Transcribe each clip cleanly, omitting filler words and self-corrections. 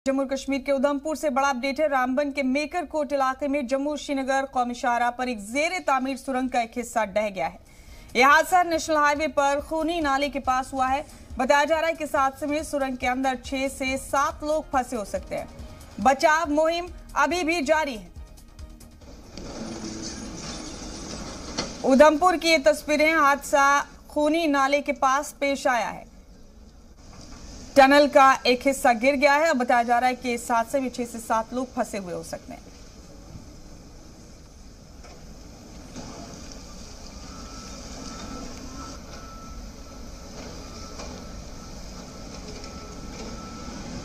जम्मू कश्मीर के उधमपुर से बड़ा अपडेट है। रामबन के मेकरकोट इलाके में जम्मू श्रीनगर कौमी शाहराह पर एक जेर तामीर सुरंग का एक हिस्सा ढह गया है। यह हादसा नेशनल हाईवे पर खूनी नाले के पास हुआ है। बताया जा रहा है कि इस हादसे में सुरंग के अंदर 6 से 7 लोग फंसे हो सकते हैं। बचाव मुहिम अभी भी जारी है। उधमपुर की ये तस्वीरें, हादसा खूनी नाले के पास पेश आया है। टनल का एक हिस्सा गिर गया है। बताया जा रहा है कि इस हादसे में 6 से 7 लोग फंसे हुए हो सकते हैं।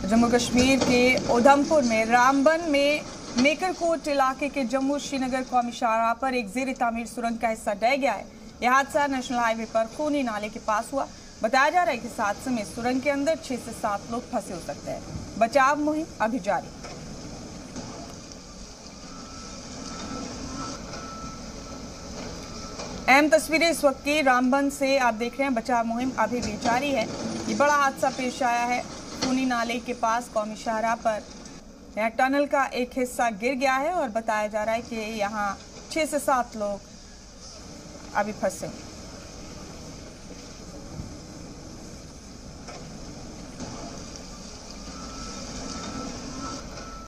जम्मू कश्मीर के उधमपुर में रामबन में मेकरकोट इलाके के जम्मू श्रीनगर कौमी शाहराह पर एक जेर तामीर सुरंग का हिस्सा ढह गया है। यह हादसा नेशनल हाईवे पर खूनी नाले के पास हुआ। बताया जा रहा है कि इस हादसे में सुरंग के अंदर 6 से 7 लोग फंसे हो सकते हैं। बचाव मुहिम अभी जारी। अहम तस्वीरें इस वक्त की रामबन से आप देख रहे हैं। बचाव मुहिम अभी भी जारी है। ये बड़ा हादसा पेश आया है खूनी नाले के पास कौमी शाहराह पर। यह टनल का एक हिस्सा गिर गया है और बताया जा रहा है कि यहाँ 6 से 7 लोग अभी फंसे।